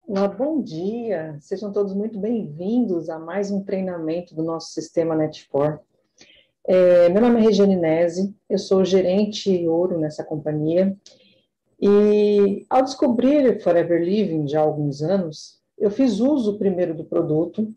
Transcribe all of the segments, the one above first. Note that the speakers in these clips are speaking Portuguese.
Olá, bom dia. Sejam todos muito bem-vindos a mais um treinamento do nosso sistema Net4. Meu nome é Regiane Nese, eu sou gerente ouro nessa companhia e ao descobrir Forever Living já há alguns anos, eu fiz uso primeiro do produto,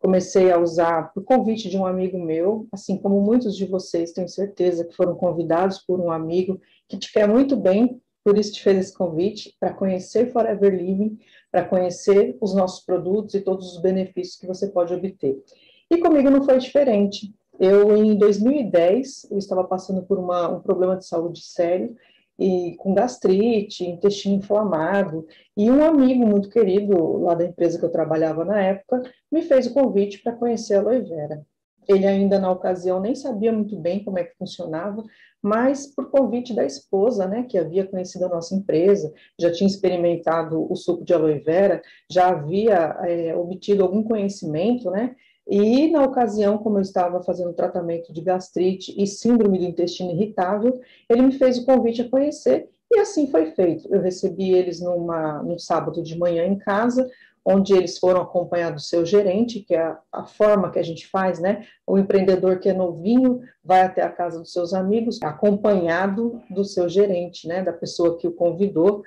comecei a usar por convite de um amigo meu, assim como muitos de vocês, tenho certeza que foram convidados por um amigo que te quer muito bem, por isso te fez esse convite, para conhecer Forever Living, para conhecer os nossos produtos e todos os benefícios que você pode obter. E comigo não foi diferente. Em 2010, eu estava passando por um problema de saúde sério, e com gastrite, intestino inflamado, e um amigo muito querido lá da empresa que eu trabalhava na época me fez o convite para conhecer a aloe vera. Ele ainda na ocasião nem sabia muito bem como é que funcionava, mas por convite da esposa, né, que havia conhecido a nossa empresa, já tinha experimentado o suco de aloe vera, já havia obtido algum conhecimento, né, e na ocasião, como eu estava fazendo tratamento de gastrite e síndrome do intestino irritável, ele me fez o convite a conhecer, e assim foi feito. Eu recebi eles num sábado de manhã em casa, onde eles foram acompanhados do seu gerente, que é a forma que a gente faz, né? O empreendedor que é novinho vai até a casa dos seus amigos, acompanhado do seu gerente, né? Da pessoa que o convidou,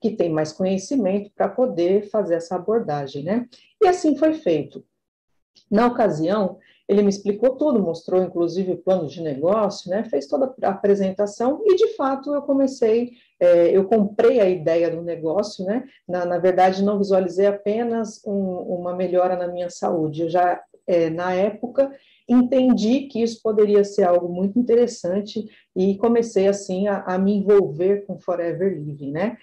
que tem mais conhecimento para poder fazer essa abordagem, né? E assim foi feito. Na ocasião, ele me explicou tudo, mostrou inclusive o plano de negócio, né? Fez toda a apresentação e, de fato, eu comprei a ideia do negócio, né? Na verdade, não visualizei apenas uma melhora na minha saúde. Eu já, na época, entendi que isso poderia ser algo muito interessante e comecei, assim, a me envolver com Forever Living, né?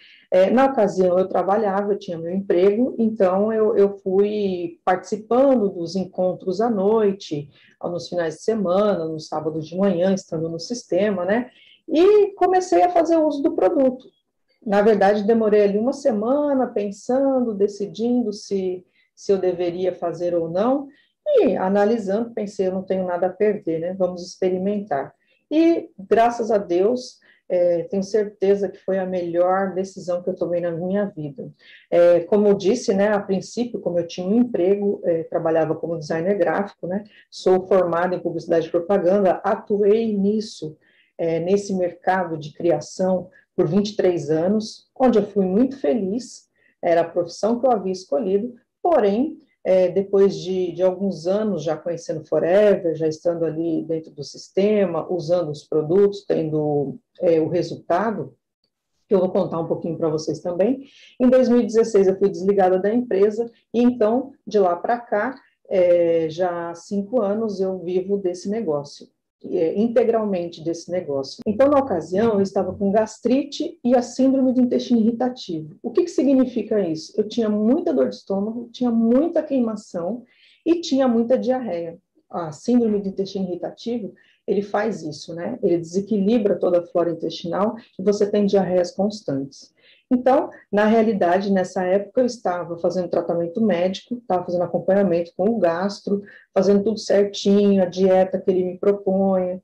Na ocasião, eu trabalhava, eu tinha meu emprego, então eu fui participando dos encontros à noite, nos finais de semana, no sábado de manhã, estando no sistema, né? E comecei a fazer uso do produto. Na verdade, demorei ali uma semana pensando, decidindo se eu deveria fazer ou não, e analisando, pensei, eu não tenho nada a perder, né? Vamos experimentar. E, graças a Deus, tenho certeza que foi a melhor decisão que eu tomei na minha vida. Como eu disse, né, a princípio, como eu tinha um emprego, trabalhava como designer gráfico, né? Sou formada em publicidade e propaganda, atuei nisso, nesse mercado de criação por 23 anos, onde eu fui muito feliz, era a profissão que eu havia escolhido, porém, depois de alguns anos já conhecendo Forever, já estando ali dentro do sistema, usando os produtos, tendo o resultado, que eu vou contar um pouquinho para vocês também. Em 2016 eu fui desligada da empresa e então, de lá para cá, já há 5 anos eu vivo desse negócio, integralmente desse negócio. Então, na ocasião, eu estava com gastrite e a síndrome do intestino irritativo. O que significa isso? Eu tinha muita dor de estômago, tinha muita queimação e tinha muita diarreia. A síndrome do intestino irritativo, ele faz isso, né? Ele desequilibra toda a flora intestinal e você tem diarreias constantes. Então, na realidade, nessa época eu estava fazendo tratamento médico, estava fazendo acompanhamento com o gastro, fazendo tudo certinho, a dieta que ele me propunha,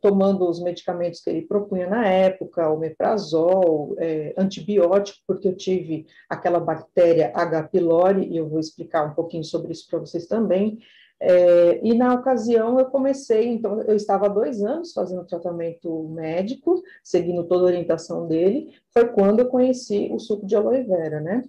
tomando os medicamentos que ele propunha na época, omeprazol, antibiótico, porque eu tive aquela bactéria H. pylori, e eu vou explicar um pouquinho sobre isso para vocês também. E na ocasião eu comecei, então eu estava há 2 anos fazendo tratamento médico, seguindo toda a orientação dele, foi quando eu conheci o suco de aloe vera, né?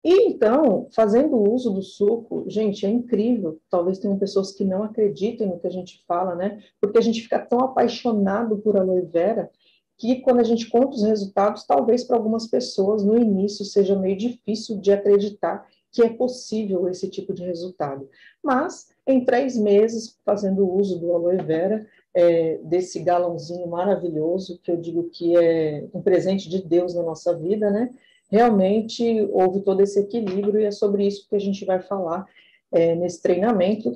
E então, fazendo uso do suco, gente, é incrível. Talvez tenham pessoas que não acreditem no que a gente fala, né? Porque a gente fica tão apaixonado por aloe vera que quando a gente conta os resultados, talvez para algumas pessoas no início seja meio difícil de acreditar que é possível esse tipo de resultado. Mas em 3 meses, fazendo uso do aloe vera, desse galãozinho maravilhoso, que eu digo que é um presente de Deus na nossa vida, né? Realmente houve todo esse equilíbrio e é sobre isso que a gente vai falar nesse treinamento.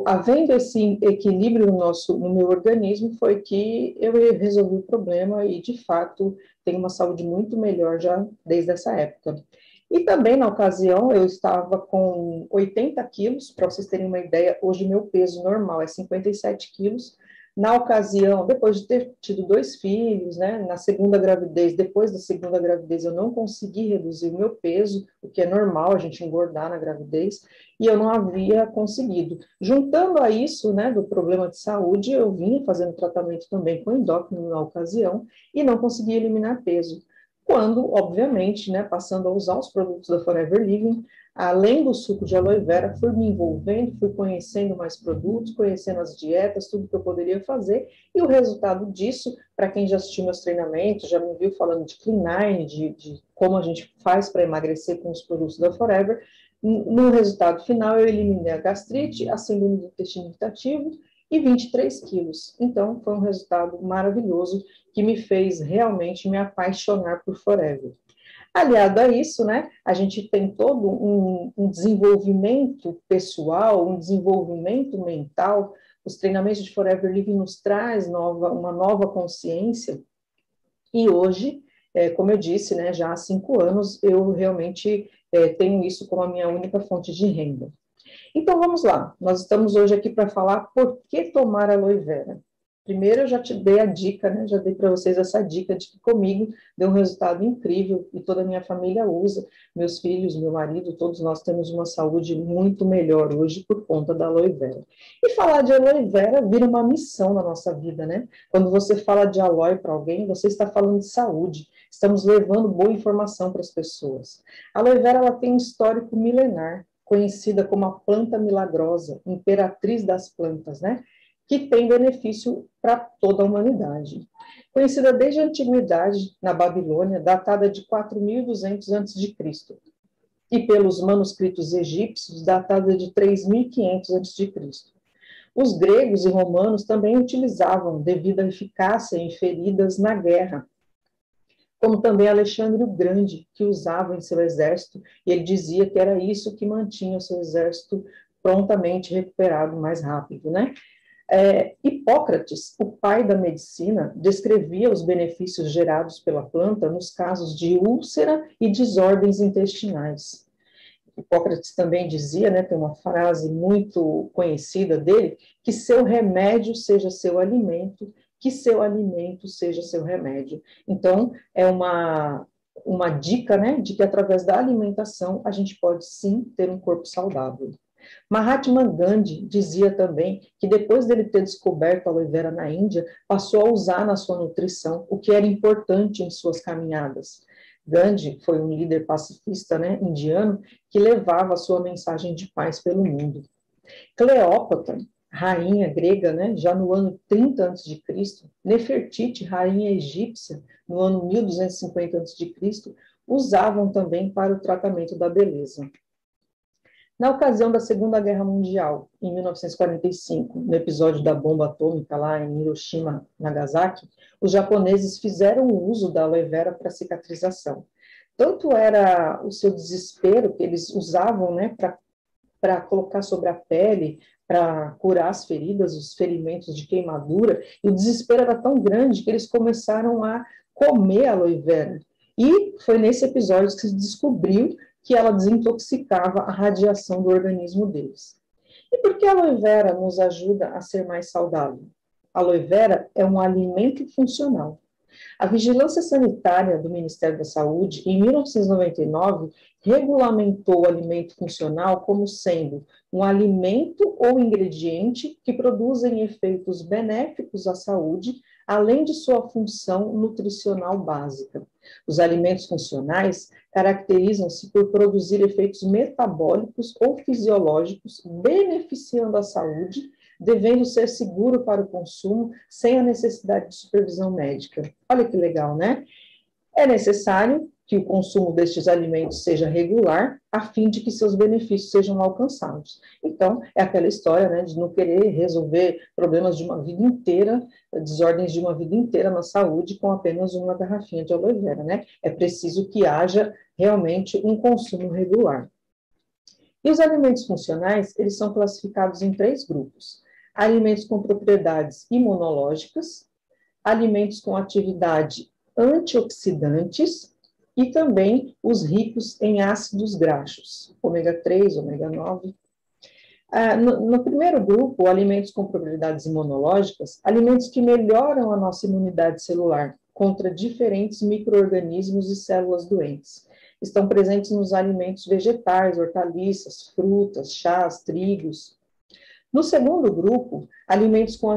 Havendo esse equilíbrio no meu organismo, foi que eu resolvi o problema e, de fato, tenho uma saúde muito melhor já desde essa época. E também, na ocasião, eu estava com 80 quilos, para vocês terem uma ideia, hoje meu peso normal é 57 quilos, Na ocasião, depois de ter tido 2 filhos, né, na segunda gravidez, depois da segunda gravidez, eu não consegui reduzir o meu peso, o que é normal a gente engordar na gravidez, e eu não havia conseguido. Juntando a isso, né, do problema de saúde, eu vinha fazendo tratamento também com endócrino na ocasião, e não consegui eliminar peso. Quando, obviamente, né, passando a usar os produtos da Forever Living, além do suco de aloe vera, fui me envolvendo, fui conhecendo mais produtos, conhecendo as dietas, tudo que eu poderia fazer, e o resultado disso, para quem já assistiu meus treinamentos, já me viu falando de Clean9, de como a gente faz para emagrecer com os produtos da Forever, no resultado final eu eliminei a gastrite, a síndrome do intestino irritativo e 23 quilos. Então, foi um resultado maravilhoso que me fez realmente me apaixonar por Forever. Aliado a isso, né, a gente tem todo um desenvolvimento pessoal, um desenvolvimento mental. Os treinamentos de Forever Living nos traz uma nova consciência. E hoje, como eu disse, né, já há 5 anos, eu realmente tenho isso como a minha única fonte de renda. Então, vamos lá. Nós estamos hoje aqui para falar por que tomar aloe vera. Primeiro, eu já te dei a dica, né? Já dei para vocês essa dica de que comigo deu um resultado incrível e toda a minha família usa, meus filhos, meu marido, todos nós temos uma saúde muito melhor hoje por conta da aloe vera. E falar de aloe vera vira uma missão na nossa vida, né? Quando você fala de aloe para alguém, você está falando de saúde, estamos levando boa informação para as pessoas. A aloe vera, ela tem um histórico milenar, conhecida como a planta milagrosa, imperatriz das plantas, né? Que tem benefício para toda a humanidade. Conhecida desde a antiguidade, na Babilônia, datada de 4.200 a.C., e pelos manuscritos egípcios, datada de 3.500 a.C. Os gregos e romanos também utilizavam devido à eficácia em feridas na guerra, como também Alexandre o Grande, que usava em seu exército, e ele dizia que era isso que mantinha o seu exército prontamente recuperado mais rápido, né? Hipócrates, o pai da medicina, descrevia os benefícios gerados pela planta nos casos de úlcera e desordens intestinais. Hipócrates também dizia, né, tem uma frase muito conhecida dele, que seu remédio seja seu alimento, que seu alimento seja seu remédio. Então, é uma dica, né, de que através da alimentação a gente pode sim ter um corpo saudável. Mahatma Gandhi dizia também que depois dele ter descoberto a aloe vera na Índia, passou a usar na sua nutrição, o que era importante em suas caminhadas. Gandhi foi um líder pacifista, né, indiano, que levava a sua mensagem de paz pelo mundo. Cleópatra, rainha grega, né, já no ano 30 a.C., Nefertiti, rainha egípcia, no ano 1250 a.C., usavam também para o tratamento da beleza. Na ocasião da Segunda Guerra Mundial, em 1945, no episódio da bomba atômica lá em Hiroshima, Nagasaki, os japoneses fizeram uso da aloe vera para cicatrização. Tanto era o seu desespero que eles usavam, né, para colocar sobre a pele, para curar as feridas, os ferimentos de queimadura, e o desespero era tão grande que eles começaram a comer a aloe vera. E foi nesse episódio que se descobriu que ela desintoxicava a radiação do organismo deles. E por que a aloe vera nos ajuda a ser mais saudável? A aloe vera é um alimento funcional. A Vigilância Sanitária do Ministério da Saúde, em 1999, regulamentou o alimento funcional como sendo um alimento ou ingrediente que produzem efeitos benéficos à saúde, além de sua função nutricional básica. Os alimentos funcionais caracterizam-se por produzir efeitos metabólicos ou fisiológicos, beneficiando a saúde, devendo ser seguro para o consumo, sem a necessidade de supervisão médica. Olha que legal, né? É necessário que o consumo destes alimentos seja regular, a fim de que seus benefícios sejam alcançados. Então, é aquela história, né, de não querer resolver problemas de uma vida inteira, desordens de uma vida inteira na saúde, com apenas uma garrafinha de aloe vera, né? É preciso que haja realmente um consumo regular. E os alimentos funcionais, eles são classificados em 3 grupos. Alimentos com propriedades imunológicas, alimentos com atividade antioxidantes e também os ricos em ácidos graxos, ômega 3, ômega 9. No primeiro grupo, alimentos com propriedades imunológicas, alimentos que melhoram a nossa imunidade celular contra diferentes micro-organismos e células doentes. Estão presentes nos alimentos vegetais, hortaliças, frutas, chás, trigos. No segundo grupo, alimentos com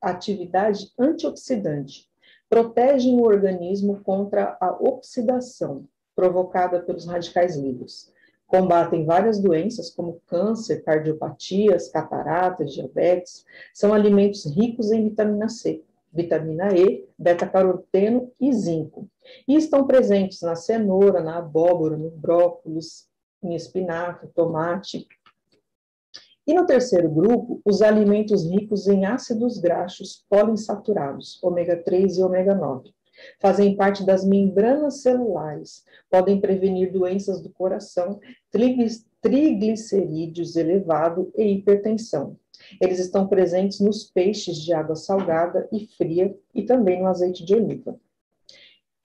atividade antioxidante. Protegem o organismo contra a oxidação provocada pelos radicais livres. Combatem várias doenças como câncer, cardiopatias, cataratas, diabetes. São alimentos ricos em vitamina C, vitamina E, beta-caroteno e zinco. E estão presentes na cenoura, na abóbora, no brócolis, em espinafre, tomate. E no terceiro grupo, os alimentos ricos em ácidos graxos poliinsaturados, ômega 3 e ômega 9. Fazem parte das membranas celulares, podem prevenir doenças do coração, triglicerídeos elevado e hipertensão. Eles estão presentes nos peixes de água salgada e fria e também no azeite de oliva.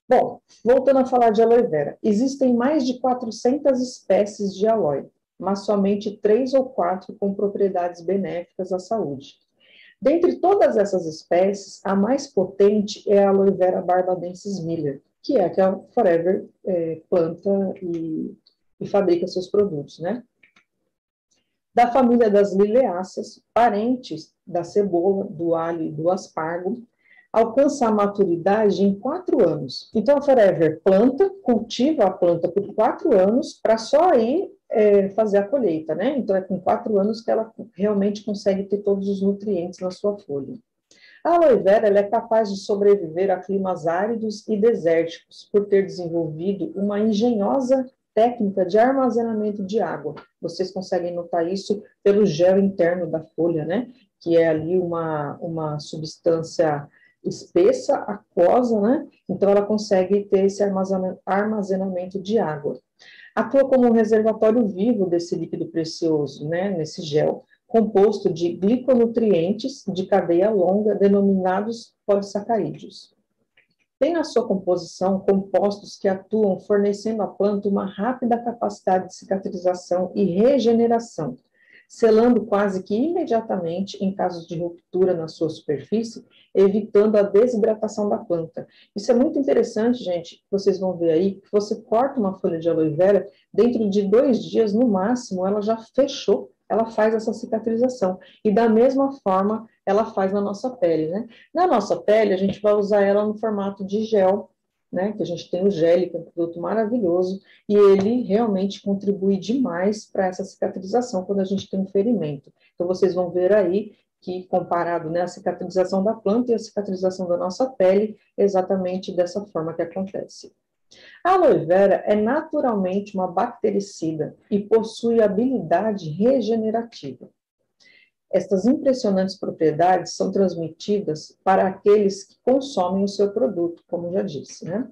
Bom, voltando a falar de aloe vera, existem mais de 400 espécies de aloe, mas somente 3 ou 4 com propriedades benéficas à saúde. Dentre todas essas espécies, a mais potente é a aloe vera barbadensis Miller, que é a que a Forever planta e fabrica seus produtos, né? Da família das liliáceas, parentes da cebola, do alho e do aspargo, alcança a maturidade em 4 anos. Então, a Forever planta, cultiva a planta por 4 anos, para só aí fazer a colheita, né? Então, é com 4 anos que ela realmente consegue ter todos os nutrientes na sua folha. A aloe vera ela é capaz de sobreviver a climas áridos e desérticos, por ter desenvolvido uma engenhosa técnica de armazenamento de água. Vocês conseguem notar isso pelo gel interno da folha, né? Que é ali uma substância espessa, aquosa, né? Então, ela consegue ter esse armazenamento de água. Atua como um reservatório vivo desse líquido precioso, né? Nesse gel, composto de gliconutrientes de cadeia longa, denominados polissacarídeos. Tem na sua composição compostos que atuam fornecendo à planta uma rápida capacidade de cicatrização e regeneração, selando quase que imediatamente em casos de ruptura na sua superfície, evitando a desidratação da planta. Isso é muito interessante, gente, vocês vão ver aí, que você corta uma folha de aloe vera, dentro de 2 dias, no máximo, ela já fechou, ela faz essa cicatrização. E da mesma forma, ela faz na nossa pele, né? Na nossa pele, a gente vai usar ela no formato de gel, né? Que a gente tem o gel, que é um produto maravilhoso, e ele realmente contribui demais para essa cicatrização quando a gente tem um ferimento. Então, vocês vão ver aí que, comparado, né, a cicatrização da planta e a cicatrização da nossa pele, é exatamente dessa forma que acontece. A aloe vera é naturalmente uma bactericida e possui habilidade regenerativa. Estas impressionantes propriedades são transmitidas para aqueles que consomem o seu produto, como já disse, né?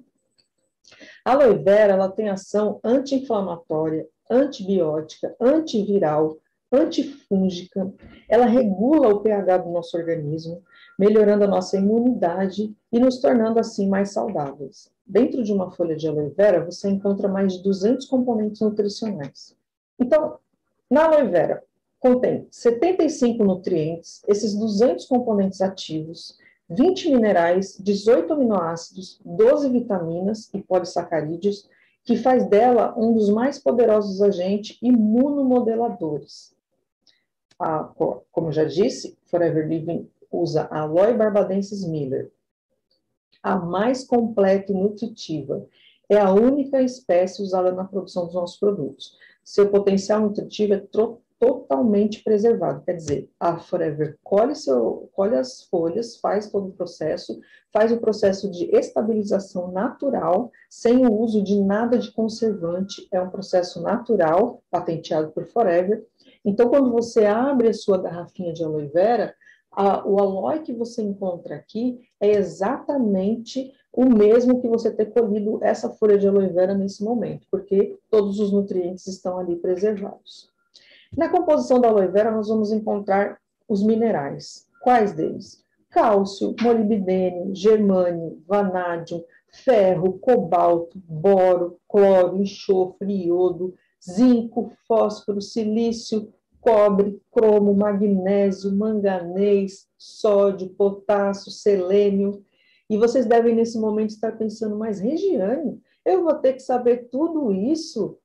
A aloe vera ela tem ação anti-inflamatória, antibiótica, antiviral, antifúngica, ela regula o pH do nosso organismo, melhorando a nossa imunidade e nos tornando assim mais saudáveis. Dentro de uma folha de aloe vera, você encontra mais de 200 componentes nutricionais. Então, na aloe vera, contém 75 nutrientes, esses 200 componentes ativos, 20 minerais, 18 aminoácidos, 12 vitaminas e polissacarídeos, que faz dela um dos mais poderosos agentes imunomodeladores. Como já disse, Forever Living usa a Aloe barbadensis Miller, a mais completa e nutritiva. É a única espécie usada na produção dos nossos produtos. Seu potencial nutritivo é totalmente preservado, quer dizer, a Forever colhe as folhas, faz todo o processo, faz o processo de estabilização natural, sem o uso de nada de conservante, é um processo natural, patenteado por Forever. Então, quando você abre a sua garrafinha de aloe vera, o aloe que você encontra aqui é exatamente o mesmo que você ter colhido essa folha de aloe vera nesse momento, porque todos os nutrientes estão ali preservados. Na composição da aloe vera, nós vamos encontrar os minerais. Quais deles? Cálcio, molibdênio, germânio, vanádio, ferro, cobalto, boro, cloro, enxofre, iodo, zinco, fósforo, silício, cobre, cromo, magnésio, manganês, sódio, potássio, selênio. E vocês devem, nesse momento, estar pensando, mas Regiane, eu vou ter que saber tudo isso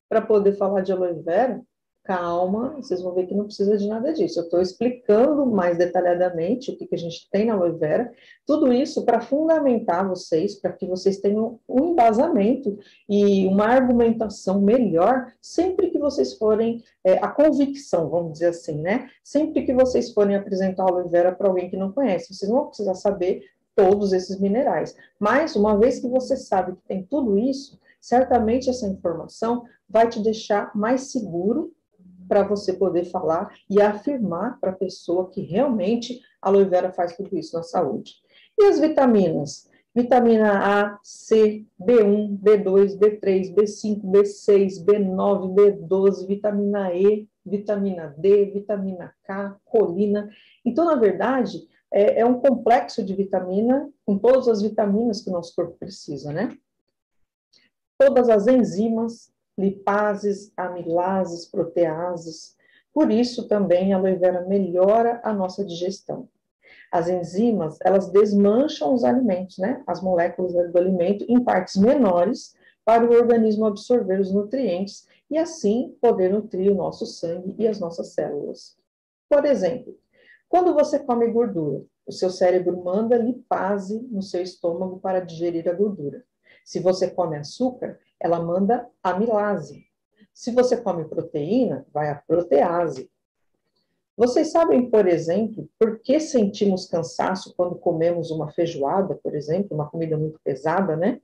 para poder falar de aloe vera? Calma, vocês vão ver que não precisa de nada disso. Eu estou explicando mais detalhadamente o que a gente tem na aloe vera, tudo isso para fundamentar vocês, para que vocês tenham um embasamento e uma argumentação melhor sempre que vocês forem, a convicção, vamos dizer assim, né? Sempre que vocês forem apresentar a aloe vera para alguém que não conhece, vocês não vão precisar saber todos esses minerais. Mas, uma vez que você sabe que tem tudo isso, certamente essa informação vai te deixar mais seguro para você poder falar e afirmar para a pessoa que realmente a aloe vera faz tudo isso na saúde. E as vitaminas? Vitamina A, C, B1, B2, B3, B5, B6, B9, B12, vitamina E, vitamina D, vitamina K, colina. Então, na verdade, é um complexo de vitamina com todas as vitaminas que o nosso corpo precisa, né? Todas as enzimas, lipases, amilases, proteases. Por isso também a aloe vera melhora a nossa digestão. As enzimas, elas desmancham os alimentos, né? As moléculas do alimento em partes menores para o organismo absorver os nutrientes e assim poder nutrir o nosso sangue e as nossas células. Por exemplo, quando você come gordura, o seu cérebro manda lipase no seu estômago para digerir a gordura. Se você come açúcar, ela manda amilase. Se você come proteína, vai a protease. Vocês sabem, por exemplo, por que sentimos cansaço quando comemos uma feijoada, por exemplo, uma comida muito pesada, né?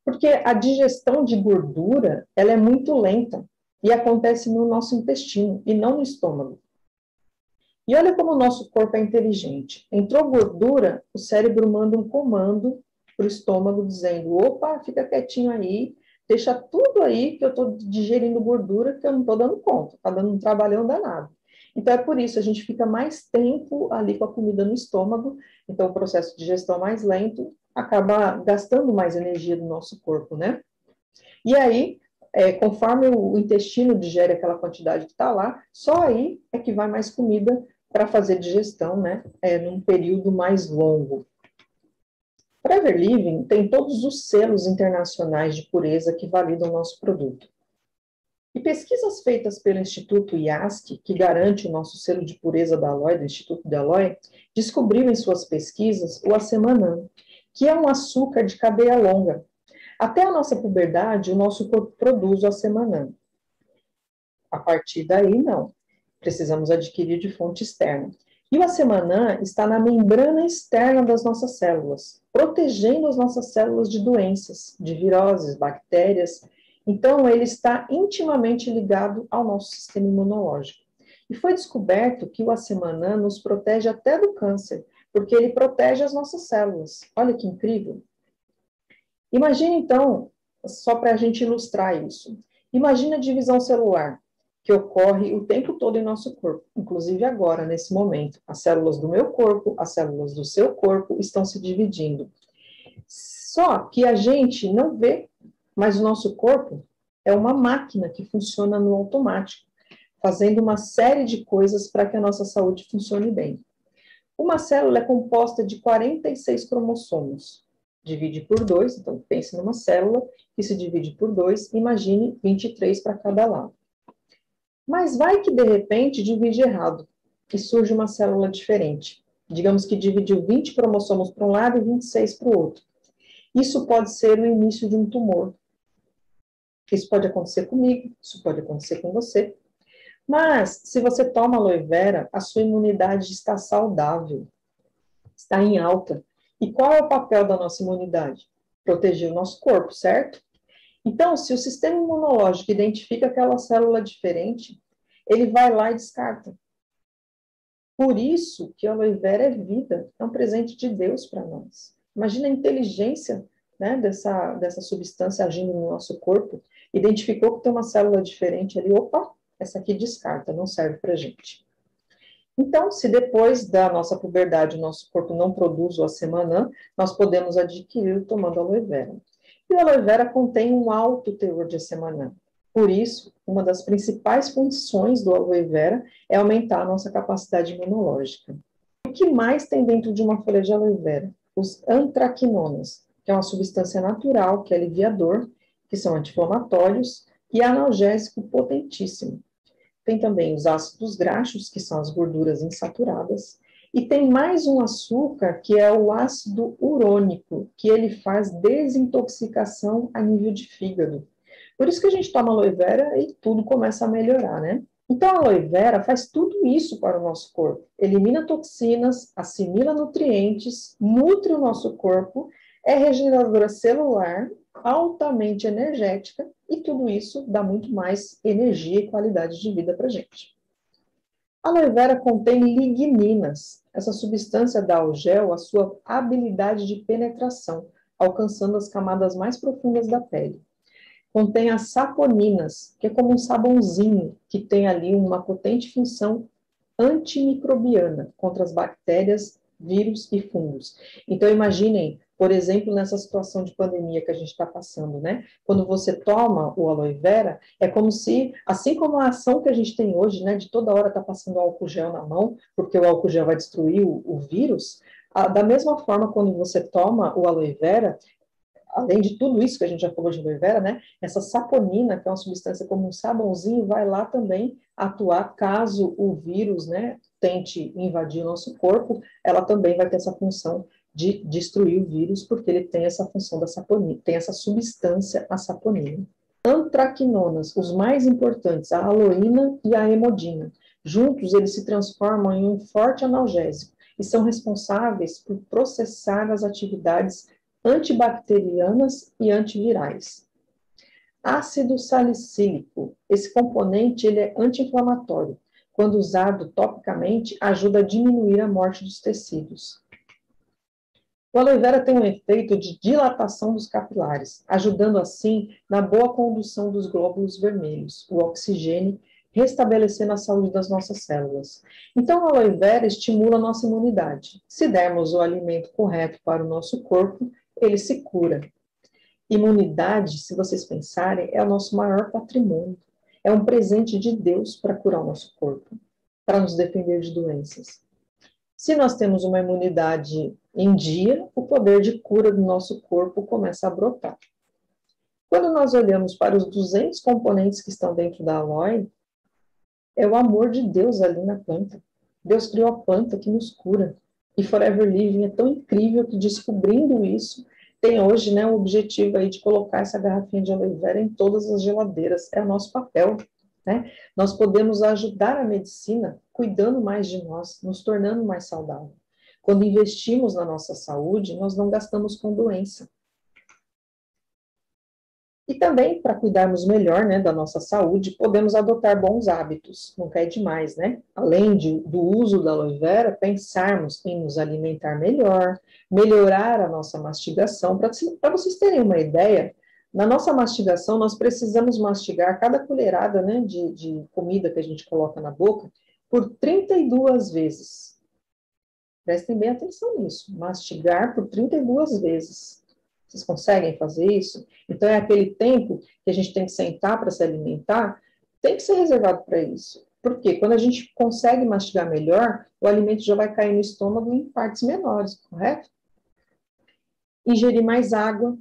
Porque a digestão de gordura, ela é muito lenta e acontece no nosso intestino e não no estômago. E olha como o nosso corpo é inteligente. Entrou gordura, o cérebro manda um comando para o estômago dizendo, opa, fica quietinho aí, deixa tudo aí que eu estou digerindo gordura que eu não estou dando conta, está dando um trabalhão danado. Então é por isso, a gente fica mais tempo ali com a comida no estômago, então o processo de digestão mais lento acaba gastando mais energia do nosso corpo, né? E aí, conforme o intestino digere aquela quantidade que está lá, só aí é que vai mais comida para fazer digestão, né? Num período mais longo. Para Everliving, tem todos os selos internacionais de pureza que validam o nosso produto. E pesquisas feitas pelo Instituto IASC, que garante o nosso selo de pureza da Aloe, do Instituto da Aloe, descobriu em suas pesquisas o Acemanam, que é um açúcar de cadeia longa. Até a nossa puberdade, o nosso corpo produz o Acemanam. A partir daí, não. Precisamos adquirir de fonte externa. E o Acemanam está na membrana externa das nossas células, protegendo as nossas células de doenças, de viroses, bactérias. Então, ele está intimamente ligado ao nosso sistema imunológico. E foi descoberto que o Acemanam nos protege até do câncer, porque ele protege as nossas células. Olha que incrível! Imagine, então, só para a gente ilustrar isso, imagine a divisão celular, que ocorre o tempo todo em nosso corpo, inclusive agora, nesse momento. As células do meu corpo, as células do seu corpo estão se dividindo. Só que a gente não vê, mas o nosso corpo é uma máquina que funciona no automático, fazendo uma série de coisas para que a nossa saúde funcione bem. Uma célula é composta de 46 cromossomos. Divide por 2, então pense numa célula que se divide por 2, imagine 23 para cada lado. Mas vai que, de repente, divide errado e surge uma célula diferente. Digamos que dividiu 20 cromossomos para um lado e 26 para o outro. Isso pode ser o início de um tumor. Isso pode acontecer comigo, isso pode acontecer com você. Mas, se você toma aloe vera, a sua imunidade está saudável, está em alta. E qual é o papel da nossa imunidade? Proteger o nosso corpo, certo? Então, se o sistema imunológico identifica aquela célula diferente, ele vai lá e descarta. Por isso que a aloe vera é vida, é um presente de Deus para nós. Imagina a inteligência, né, dessa substância agindo no nosso corpo, identificou que tem uma célula diferente ali, opa, essa aqui descarta, não serve para a gente. Então, se depois da nossa puberdade o nosso corpo não produz o Acemanam, nós podemos adquirir tomando aloe vera. E o aloe vera contém um alto teor de Acemanam. Por isso, uma das principais funções do aloe vera é aumentar a nossa capacidade imunológica. O que mais tem dentro de uma folha de aloe vera? Os antraquinonas, que é uma substância natural que é aliviador, que são anti-inflamatórios e analgésico potentíssimo. Tem também os ácidos graxos, que são as gorduras insaturadas, e tem mais um açúcar, que é o ácido urônico, que ele faz desintoxicação a nível de fígado. Por isso que a gente toma aloe vera e tudo começa a melhorar, né? Então, a aloe vera faz tudo isso para o nosso corpo. Elimina toxinas, assimila nutrientes, nutre o nosso corpo, é regeneradora celular, altamente energética, e tudo isso dá muito mais energia e qualidade de vida para a gente. A aloe vera contém ligninas. Essa substância dá ao gel a sua habilidade de penetração, alcançando as camadas mais profundas da pele. Contém as saponinas, que é como um sabãozinho, que tem ali uma potente função antimicrobiana contra as bactérias, vírus e fungos. Então, imaginem, por exemplo, nessa situação de pandemia que a gente está passando, né? Quando você toma o aloe vera, é como se, assim como a ação que a gente tem hoje, né, de toda hora estar passando álcool gel na mão, porque o álcool gel vai destruir o vírus, da mesma forma, quando você toma o aloe vera, além de tudo isso que a gente já falou de aloe vera, né, essa saponina, que é uma substância como um sabãozinho, vai lá também atuar caso o vírus, né, tente invadir o nosso corpo, ela também vai ter essa função de destruir o vírus, porque ele tem essa função da saponina, tem essa substância, a saponina. Antraquinonas, os mais importantes, a aloína e a hemodina. Juntos, eles se transformam em um forte analgésico e são responsáveis por processar as atividades antibacterianas e antivirais. Ácido salicílico, esse componente ele é anti-inflamatório. Quando usado topicamente, ajuda a diminuir a morte dos tecidos. O aloe vera tem um efeito de dilatação dos capilares, ajudando assim na boa condução dos glóbulos vermelhos, o oxigênio, restabelecendo a saúde das nossas células. Então, o aloe vera estimula a nossa imunidade. Se dermos o alimento correto para o nosso corpo, ele se cura. Imunidade, se vocês pensarem, é o nosso maior patrimônio. É um presente de Deus para curar o nosso corpo, para nos defender de doenças. Se nós temos uma imunidade em dia, o poder de cura do nosso corpo começa a brotar. Quando nós olhamos para os 200 componentes que estão dentro da aloe, é o amor de Deus ali na planta. Deus criou a planta que nos cura. E Forever Living é tão incrível que, descobrindo isso, tem hoje, né, o objetivo aí de colocar essa garrafinha de aloe vera em todas as geladeiras. É o nosso papel, né? Nós podemos ajudar a medicina cuidando mais de nós, nos tornando mais saudável. Quando investimos na nossa saúde, nós não gastamos com doença. E também, para cuidarmos melhor, né, da nossa saúde, podemos adotar bons hábitos, nunca é demais, né? Além do uso da aloe vera, pensarmos em nos alimentar melhor, melhorar a nossa mastigação. Para vocês terem uma ideia, na nossa mastigação, nós precisamos mastigar cada colherada, né, de comida que a gente coloca na boca por 32 vezes. Prestem bem atenção nisso, mastigar por 32 vezes. Vocês conseguem fazer isso? Então, é aquele tempo que a gente tem que sentar para se alimentar, tem que ser reservado para isso. Por quê? Quando a gente consegue mastigar melhor, o alimento já vai cair no estômago em partes menores, correto? Ingerir mais água,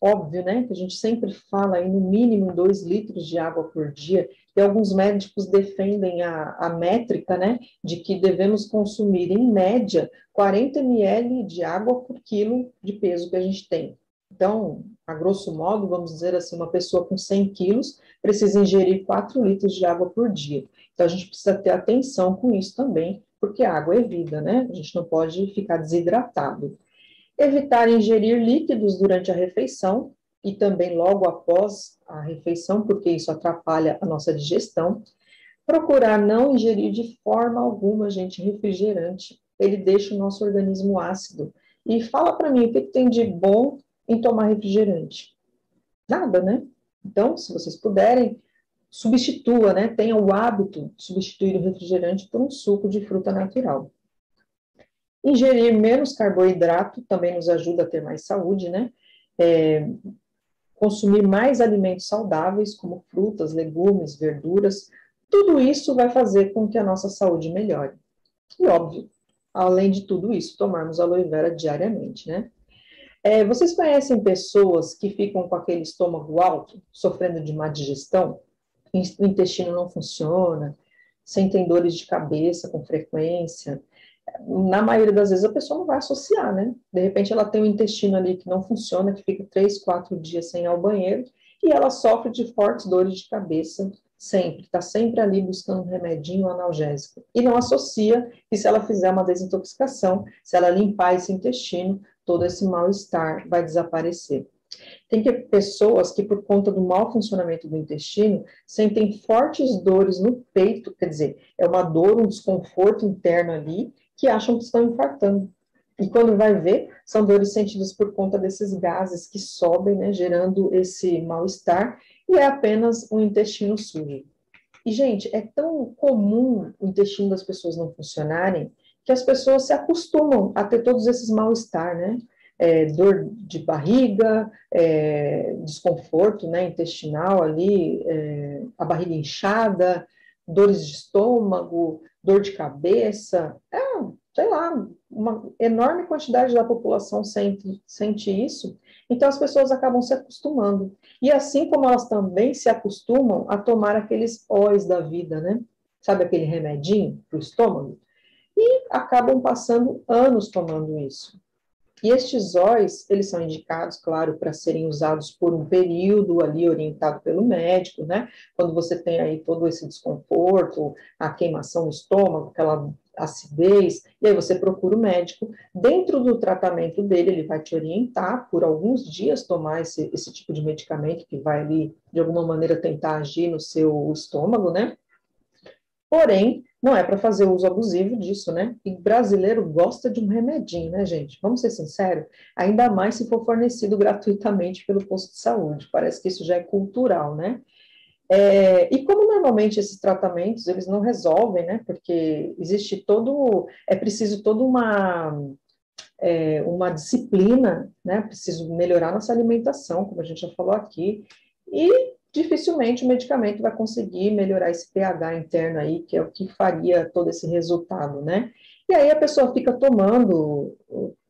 óbvio, né? Que a gente sempre fala aí no mínimo 2 litros de água por dia, e alguns médicos defendem a métrica, né? De que devemos consumir, em média, 40 ml de água por quilo de peso que a gente tem. Então, a grosso modo, vamos dizer assim, uma pessoa com 100 quilos precisa ingerir 4 litros de água por dia. Então, a gente precisa ter atenção com isso também, porque a água é vida, né? A gente não pode ficar desidratado. Evitar ingerir líquidos durante a refeição e também logo após a refeição, porque isso atrapalha a nossa digestão. Procurar não ingerir de forma alguma, gente, refrigerante. Ele deixa o nosso organismo ácido. E fala para mim, o que tem de bom em tomar refrigerante? Nada, né? Então, se vocês puderem, substitua, né? Tenha o hábito de substituir o refrigerante por um suco de fruta natural. Ingerir menos carboidrato também nos ajuda a ter mais saúde, né? consumir mais alimentos saudáveis, como frutas, legumes, verduras, tudo isso vai fazer com que a nossa saúde melhore. E óbvio, além de tudo isso, tomarmos aloe vera diariamente, né? Vocês conhecem pessoas que ficam com aquele estômago alto, sofrendo de má digestão? O intestino não funciona, sentem dores de cabeça com frequência. Na maioria das vezes a pessoa não vai associar, né? De repente ela tem um intestino ali que não funciona, que fica 3, 4 dias sem ir ao banheiro, e ela sofre de fortes dores de cabeça sempre, está sempre ali buscando um remedinho analgésico. E não associa que se ela fizer uma desintoxicação, se ela limpar esse intestino, todo esse mal-estar vai desaparecer. Tem pessoas que, por conta do mau funcionamento do intestino, sentem fortes dores no peito, quer dizer, é uma dor, um desconforto interno ali, que acham que estão infartando. E quando vai ver, são dores sentidas por conta desses gases que sobem, né, gerando esse mal-estar, e é apenas um intestino sujo. E, gente, é tão comum o intestino das pessoas não funcionarem, que as pessoas se acostumam a ter todos esses mal-estar, né? Dor de barriga, desconforto, né, intestinal ali, a barriga inchada, dores de estômago, dor de cabeça, sei lá, uma enorme quantidade da população sente isso, então as pessoas acabam se acostumando. E assim como elas também se acostumam a tomar aqueles óis da vida, né? Sabe aquele remedinho para o estômago? E acabam passando anos tomando isso. E estes óis, eles são indicados, claro, para serem usados por um período ali orientado pelo médico, né? Quando você tem aí todo esse desconforto, a queimação no estômago, aquela acidez, e aí você procura o médico. Dentro do tratamento dele, ele vai te orientar por alguns dias tomar esse tipo de medicamento que vai ali, de alguma maneira, tentar agir no seu estômago, né? Porém, não é para fazer uso abusivo disso, né? E brasileiro gosta de um remedinho, né, gente? Vamos ser sinceros, ainda mais se for fornecido gratuitamente pelo posto de saúde. Parece que isso já é cultural, né? E como normalmente esses tratamentos eles não resolvem, né? Porque existe é preciso toda uma disciplina, né? Preciso melhorar nossa alimentação, como a gente já falou aqui, e dificilmente o medicamento vai conseguir melhorar esse pH interno aí, que é o que faria todo esse resultado, né? E aí a pessoa fica tomando,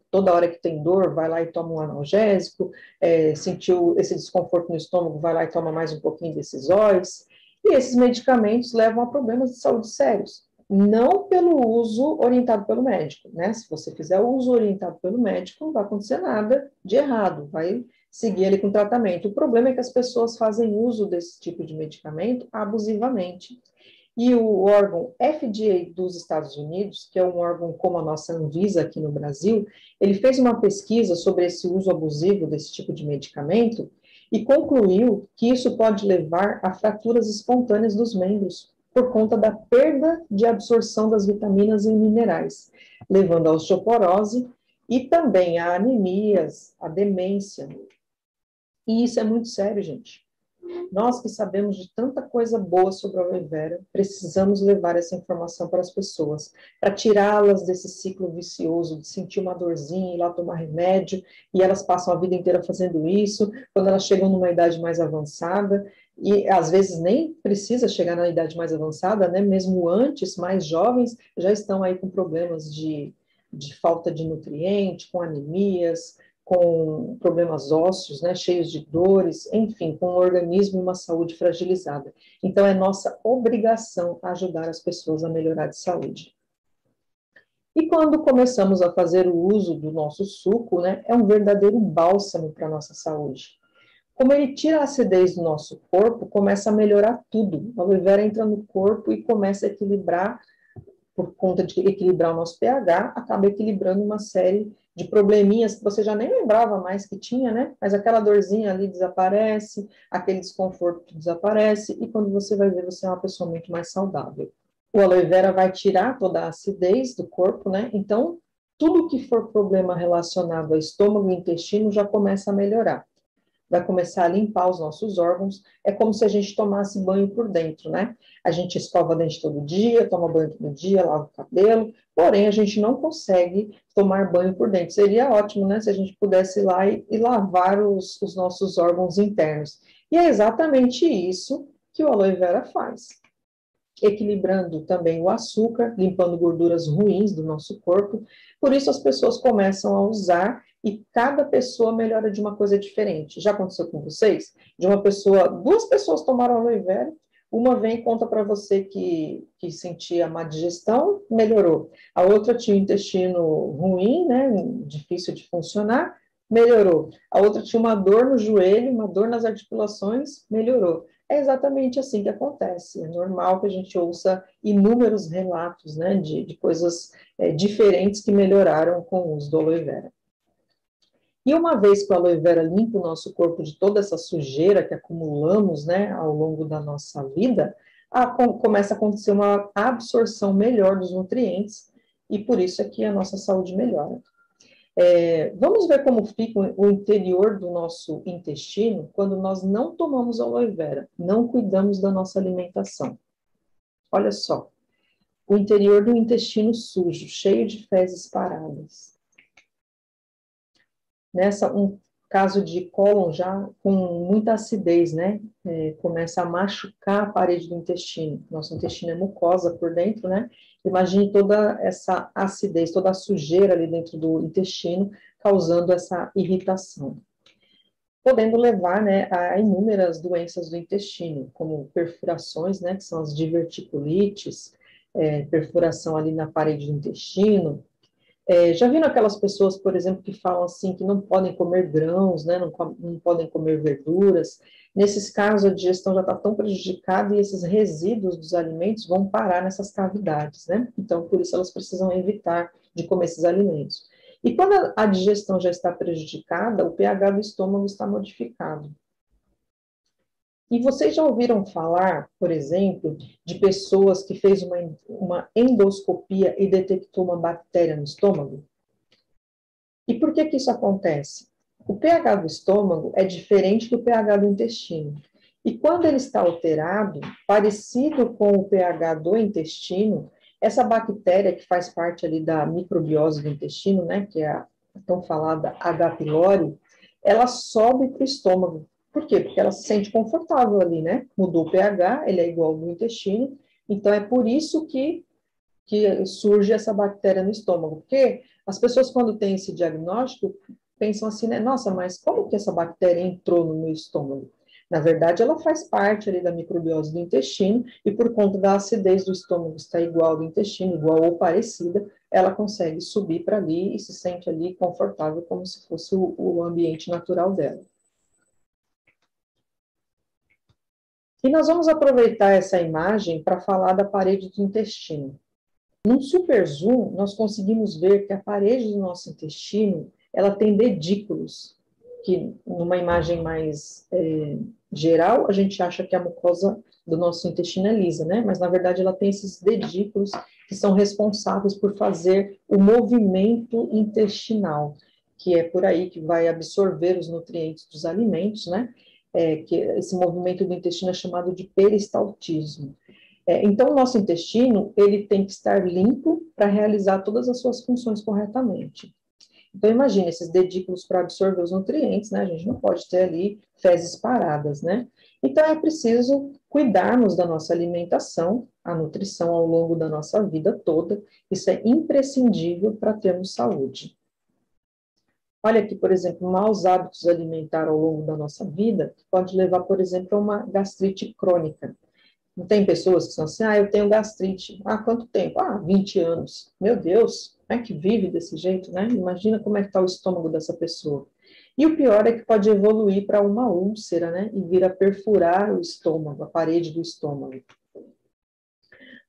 toda hora que tem dor, vai lá e toma um analgésico, sentiu esse desconforto no estômago, vai lá e toma mais um pouquinho desses óleos, e esses medicamentos levam a problemas de saúde sérios. Não pelo uso orientado pelo médico, né? Se você fizer o uso orientado pelo médico, não vai acontecer nada de errado, vai seguir ali com o tratamento. O problema é que as pessoas fazem uso desse tipo de medicamento abusivamente. E o órgão FDA dos Estados Unidos, que é um órgão como a nossa Anvisa aqui no Brasil, ele fez uma pesquisa sobre esse uso abusivo desse tipo de medicamento e concluiu que isso pode levar a fraturas espontâneas dos membros, por conta da perda de absorção das vitaminas e minerais, levando à osteoporose e também a anemias, a demência. E isso é muito sério, gente. Nós que sabemos de tanta coisa boa sobre a aloe vera, precisamos levar essa informação para as pessoas, para tirá-las desse ciclo vicioso de sentir uma dorzinha, ir lá tomar remédio, e elas passam a vida inteira fazendo isso, quando elas chegam numa idade mais avançada, e às vezes nem precisa chegar na idade mais avançada, né? Mesmo antes, mais jovens, já estão aí com problemas de falta de nutriente, com anemias, com problemas ósseos, né, cheios de dores, enfim, com um organismo e uma saúde fragilizada. Então, é nossa obrigação ajudar as pessoas a melhorar de saúde. E quando começamos a fazer o uso do nosso suco, né, é um verdadeiro bálsamo para a nossa saúde. Como ele tira a acidez do nosso corpo, começa a melhorar tudo. A aloe vera entra no corpo e começa a equilibrar, por conta de equilibrar o nosso pH, acaba equilibrando uma série de probleminhas que você já nem lembrava mais que tinha, né? Mas aquela dorzinha ali desaparece, aquele desconforto desaparece, e quando você vai ver, você é uma pessoa muito mais saudável. O aloe vera vai tirar toda a acidez do corpo, né? Então, tudo que for problema relacionado ao estômago e intestino já começa a melhorar. vai começar a limpar os nossos órgãos. É como se a gente tomasse banho por dentro, né? A gente escova dente todo dia, toma banho todo dia, lava o cabelo, porém a gente não consegue tomar banho por dentro. Seria ótimo, né, se a gente pudesse ir lá e lavar os nossos órgãos internos. E é exatamente isso que o aloe vera faz, equilibrando também o açúcar, limpando gorduras ruins do nosso corpo. Por isso as pessoas começam a usar e cada pessoa melhora de uma coisa diferente. Já aconteceu com vocês? De uma pessoa, duas pessoas tomaram aloe vera, uma vem e conta para você que sentia má digestão, melhorou. A outra tinha o intestino ruim, né, difícil de funcionar, melhorou. A outra tinha uma dor no joelho, uma dor nas articulações, melhorou. É exatamente assim que acontece. É normal que a gente ouça inúmeros relatos, né, de coisas diferentes que melhoraram com o uso do aloe vera. E uma vez que o aloe vera limpa o nosso corpo de toda essa sujeira que acumulamos, né, ao longo da nossa vida, começa a acontecer uma absorção melhor dos nutrientes e por isso é que a nossa saúde melhora. Vamos ver como fica o interior do nosso intestino quando nós não tomamos aloe vera, não cuidamos da nossa alimentação. Olha só, o interior do intestino sujo, cheio de fezes paradas. Um caso de cólon já com muita acidez, né? Começa a machucar a parede do intestino. Nosso intestino é mucosa por dentro, né? Imagine toda essa acidez, toda a sujeira ali dentro do intestino, causando essa irritação. Podendo levar, né, a inúmeras doenças do intestino, como perfurações, né, que são as diverticulites, perfuração ali na parede do intestino. Já viram aquelas pessoas, por exemplo, que falam assim, que não podem comer grãos, né, não podem comer verduras? Nesses casos, a digestão já está tão prejudicada e esses resíduos dos alimentos vão parar nessas cavidades, né? Então, por isso elas precisam evitar de comer esses alimentos. E quando a digestão já está prejudicada, o pH do estômago está modificado. E vocês já ouviram falar, por exemplo, de pessoas que fez uma endoscopia e detectou uma bactéria no estômago? E por que que isso acontece? O pH do estômago é diferente do pH do intestino. E quando ele está alterado, parecido com o pH do intestino, essa bactéria que faz parte ali da microbiose do intestino, né, que é a tão falada H. pylori, ela sobe para o estômago. Por quê? Porque ela se sente confortável ali, né? Mudou o pH, ele é igual ao do intestino, então é por isso que surge essa bactéria no estômago. Porque as pessoas, quando têm esse diagnóstico, pensam assim, né? Nossa, mas como que essa bactéria entrou no meu estômago? Na verdade, ela faz parte ali da microbiose do intestino e por conta da acidez do estômago estar igual ao do intestino, igual ou parecida, ela consegue subir para ali e se sente ali confortável como se fosse o ambiente natural dela. E nós vamos aproveitar essa imagem para falar da parede do intestino. Num super zoom, nós conseguimos ver que a parede do nosso intestino, ela tem dedículos, que numa imagem mais geral, a gente acha que a mucosa do nosso intestino é lisa, né? Mas, na verdade, ela tem esses dedículos que são responsáveis por fazer o movimento intestinal, que é por aí que vai absorver os nutrientes dos alimentos, né? Que esse movimento do intestino é chamado de peristaltismo. Então, o nosso intestino, ele tem que estar limpo para realizar todas as suas funções corretamente. Então, imagine esses dedículos para absorver os nutrientes, né? A gente não pode ter ali fezes paradas, né? Então, é preciso cuidarmos da nossa alimentação, a nutrição ao longo da nossa vida toda. Isso é imprescindível para termos saúde. Olha aqui, por exemplo, maus hábitos alimentares ao longo da nossa vida pode levar, por exemplo, a uma gastrite crônica. Não tem pessoas que são assim, eu tenho gastrite. Há quanto tempo? 20 anos. Meu Deus, como é que vive desse jeito, né? Imagina como é que está o estômago dessa pessoa. E o pior é que pode evoluir para uma úlcera, né? E vir a perfurar o estômago, a parede do estômago.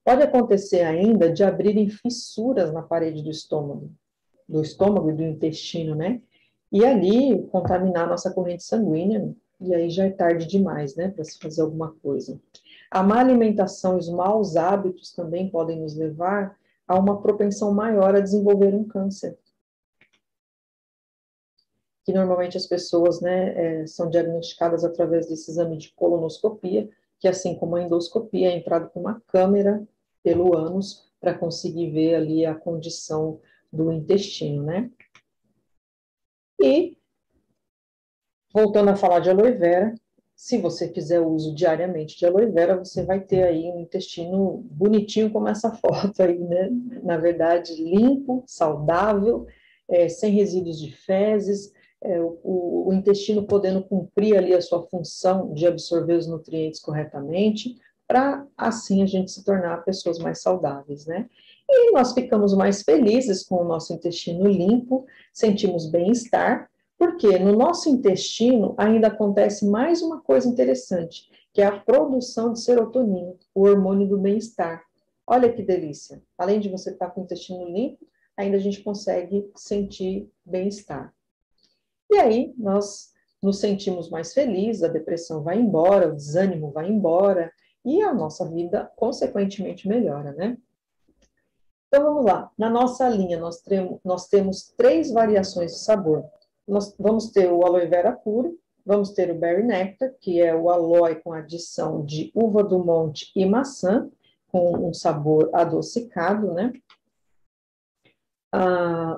Pode acontecer ainda de abrirem fissuras na parede do estômago e do intestino, né? E ali contaminar a nossa corrente sanguínea, e aí já é tarde demais, né, para se fazer alguma coisa. A má alimentação e os maus hábitos também podem nos levar a uma propensão maior a desenvolver um câncer. que normalmente as pessoas, né, são diagnosticadas através desse exame de colonoscopia, que assim como a endoscopia, é entrado com uma câmera pelo ânus para conseguir ver ali a condição do intestino, né? E, voltando a falar de aloe vera, se você fizer uso diariamente de aloe vera, você vai ter aí um intestino bonitinho como essa foto aí, né? Na verdade, limpo, saudável, sem resíduos de fezes, o intestino podendo cumprir ali a sua função de absorver os nutrientes corretamente, para assim a gente se tornar pessoas mais saudáveis, né? E nós ficamos mais felizes com o nosso intestino limpo, sentimos bem-estar, porque no nosso intestino ainda acontece mais uma coisa interessante, que é a produção de serotonina, o hormônio do bem-estar. Olha que delícia! Além de você estar com o intestino limpo, ainda a gente consegue sentir bem-estar. E aí nós nos sentimos mais felizes, a depressão vai embora, o desânimo vai embora, e a nossa vida, consequentemente, melhora, né? Então, vamos lá. Na nossa linha, nós temos 3 variações de sabor. Nós vamos ter o aloe vera puro, vamos ter o berry nectar, que é o aloe com adição de uva do monte e maçã, com um sabor adocicado, né?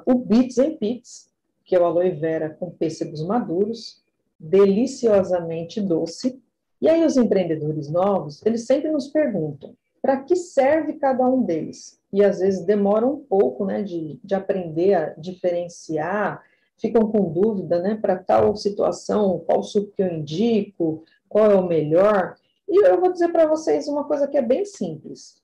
O Beets and Pits, que é o aloe vera com pêssegos maduros, deliciosamente doce. E aí os empreendedores novos, eles sempre nos perguntam, para que serve cada um deles? E às vezes demoram um pouco, né, de aprender a diferenciar, ficam com dúvida, né, para tal situação, qual suco que eu indico, qual é o melhor. E eu vou dizer para vocês uma coisa que é bem simples.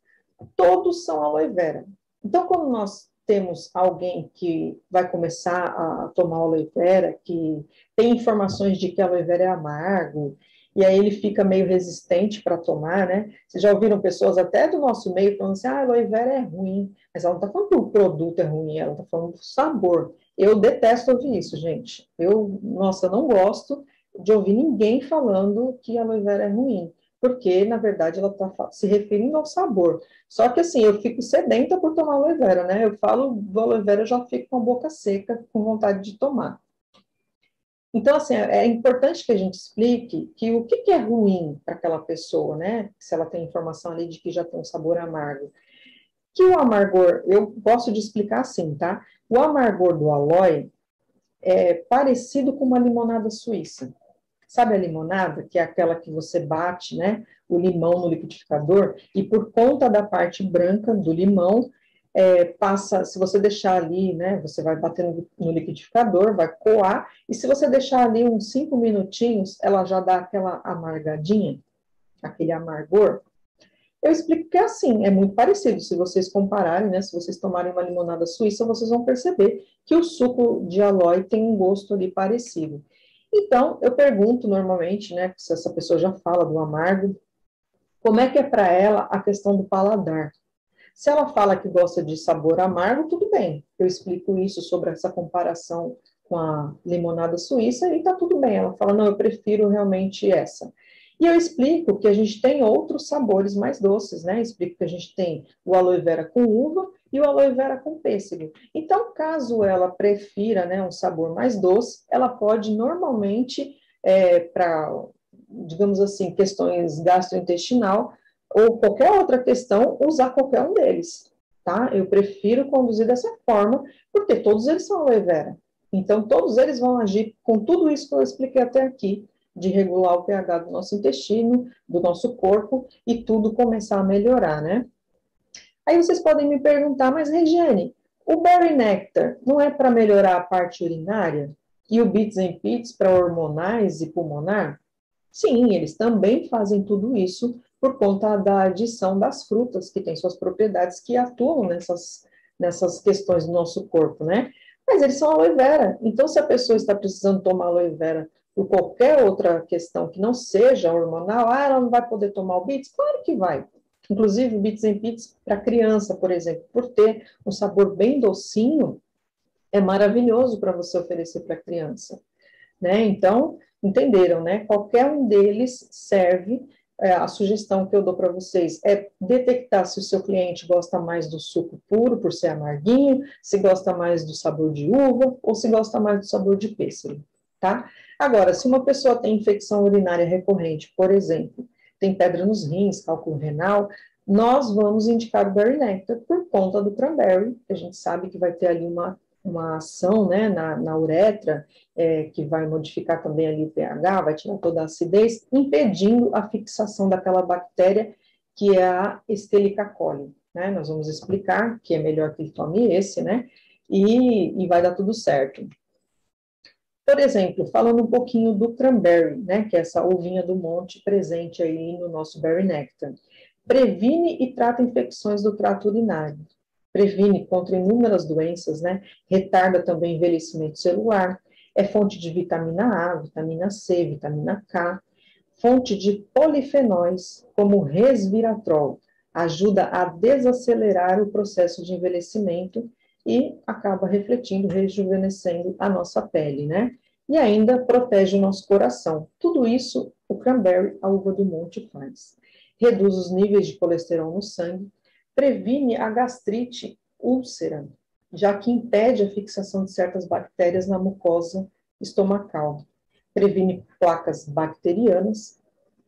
Todos são aloe vera. Então, quando nós temos alguém que vai começar a tomar aloe vera, que tem informações de que aloe vera é amargo, e aí ele fica meio resistente para tomar, né? Vocês já ouviram pessoas até do nosso meio falando assim, aloe vera é ruim, mas ela não está falando que o produto é ruim, ela está falando do sabor. Eu detesto ouvir isso, gente. Nossa, eu não gosto de ouvir ninguém falando que aloe vera é ruim, porque, na verdade, ela está se referindo ao sabor. Só que, assim, eu fico sedenta por tomar aloe vera, né? Eu falo do aloe vera, eu já fico com a boca seca, com vontade de tomar. Então, assim, é importante que a gente explique que o que é ruim para aquela pessoa, né? Se ela tem informação ali de que já tem um sabor amargo. Que o amargor, eu gosto de explicar assim, tá? O amargor do aloe é parecido com uma limonada suíça. Sabe a limonada, que é aquela que você bate, né, o limão no liquidificador, e por conta da parte branca do limão, passa, se você deixar ali, né, você vai bater no liquidificador, vai coar, e se você deixar ali uns 5 minutinhos, ela já dá aquela amargadinha, aquele amargor. Eu explico que é assim, é muito parecido, se vocês compararem, né, se vocês tomarem uma limonada suíça, vocês vão perceber que o suco de aloe tem um gosto ali parecido. Então, eu pergunto normalmente, né, se essa pessoa já fala do amargo, como é que é para ela a questão do paladar? Se ela fala que gosta de sabor amargo, tudo bem. Eu explico isso sobre essa comparação com a limonada suíça e tá tudo bem. Ela fala, não, eu prefiro realmente essa. E eu explico que a gente tem outros sabores mais doces, né? Explico que a gente tem o aloe vera com uva e o aloe vera com pêssego. Então, caso ela prefira, né, um sabor mais doce, ela pode normalmente, para, digamos assim, questões gastrointestinal, ou qualquer outra questão, usar qualquer um deles, tá? Eu prefiro conduzir dessa forma, porque todos eles são aloe vera. Então, todos eles vão agir com tudo isso que eu expliquei até aqui, de regular o pH do nosso intestino, do nosso corpo, e tudo começar a melhorar, né? Aí vocês podem me perguntar, mas Regiane, o Berry Nectar não é para melhorar a parte urinária? E o Beets and Pits para hormonais e pulmonar? Sim, eles também fazem tudo isso por conta da adição das frutas, que têm suas propriedades que atuam nessas questões do nosso corpo, né? Mas eles são aloe vera. Então, se a pessoa está precisando tomar aloe vera por qualquer outra questão que não seja hormonal, ela não vai poder tomar o Beets? Claro que vai. Inclusive, o Beets and Pits para criança, por exemplo, por ter um sabor bem docinho, é maravilhoso para você oferecer para a criança, né? Então, entenderam, né? Qualquer um deles serve. A sugestão que eu dou para vocês é detectar se o seu cliente gosta mais do suco puro, por ser amarguinho, se gosta mais do sabor de uva, ou se gosta mais do sabor de pêssego. tá? Agora, se uma pessoa tem infecção urinária recorrente, por exemplo, tem pedra nos rins, cálculo renal, nós vamos indicar o Berry Nectar por conta do cranberry, que a gente sabe que vai ter ali uma ação, né, na uretra, que vai modificar também ali o pH, vai tirar toda a acidez, impedindo a fixação daquela bactéria que é a Escherichia coli, né? Nós vamos explicar que é melhor que ele tome esse, né? E vai dar tudo certo. Por exemplo, falando um pouquinho do cranberry, né, que é essa uvinha do monte presente aí no nosso Berry Nectar. Previne e trata infecções do trato urinário. Previne contra inúmeras doenças, né? Retarda também o envelhecimento celular. É fonte de vitamina A, vitamina C, vitamina K. Fonte de polifenóis, como o resveratrol. Ajuda a desacelerar o processo de envelhecimento e acaba refletindo, rejuvenescendo a nossa pele, né? E ainda protege o nosso coração. Tudo isso o cranberry, a uva do monte, faz. Reduz os níveis de colesterol no sangue, previne a gastrite úlcera, já que impede a fixação de certas bactérias na mucosa estomacal. Previne placas bacterianas.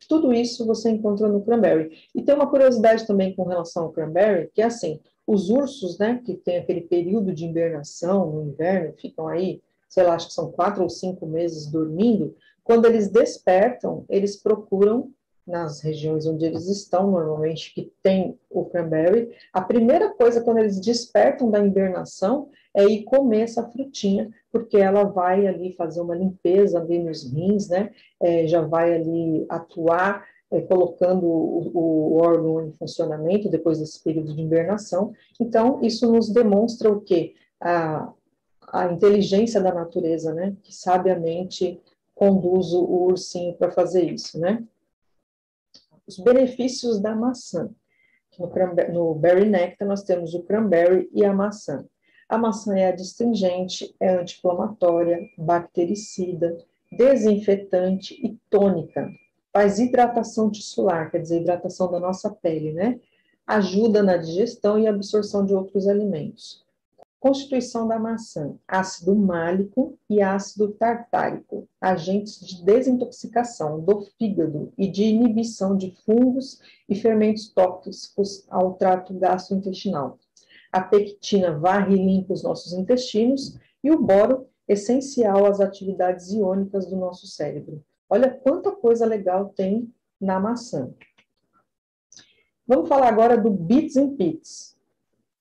Tudo isso você encontra no cranberry. E tem uma curiosidade também com relação ao cranberry, que é assim, os ursos, né, que tem aquele período de hibernação no inverno, ficam aí, sei lá, acho que são 4 ou 5 meses dormindo, quando eles despertam, eles procuram, nas regiões onde eles estão, normalmente, que tem o cranberry, a primeira coisa quando eles despertam da hibernação é ir comer essa frutinha, porque ela vai ali fazer uma limpeza ali nos rins, né, já vai ali atuar colocando o órgão em funcionamento depois desse período de hibernação. Então, isso nos demonstra o quê? A inteligência da natureza, né? Que sabiamente conduz o ursinho para fazer isso, né? Os benefícios da maçã. No Berry Nectar nós temos o cranberry e a maçã. A maçã é adstringente, é anti-inflamatória, bactericida, desinfetante e tônica. Faz hidratação tissular, quer dizer, hidratação da nossa pele, né? Ajuda na digestão e absorção de outros alimentos. Constituição da maçã: ácido málico e ácido tartárico, agentes de desintoxicação do fígado e de inibição de fungos e fermentos tóxicos ao trato gastrointestinal. A pectina varre e limpa os nossos intestinos e o boro, essencial às atividades iônicas do nosso cérebro. Olha quanta coisa legal tem na maçã. Vamos falar agora do Beets and Pits,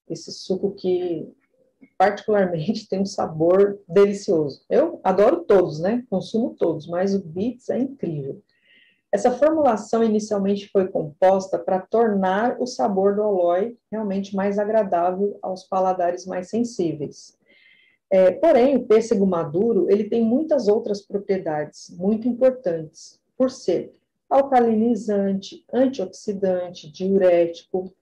esse suco que particularmente tem um sabor delicioso. Eu adoro todos, né? Consumo todos, mas o Beets é incrível. Essa formulação inicialmente foi composta para tornar o sabor do aloe realmente mais agradável aos paladares mais sensíveis. Porém, o pêssego maduro, ele tem muitas outras propriedades muito importantes, por ser alcalinizante, antioxidante, diurético,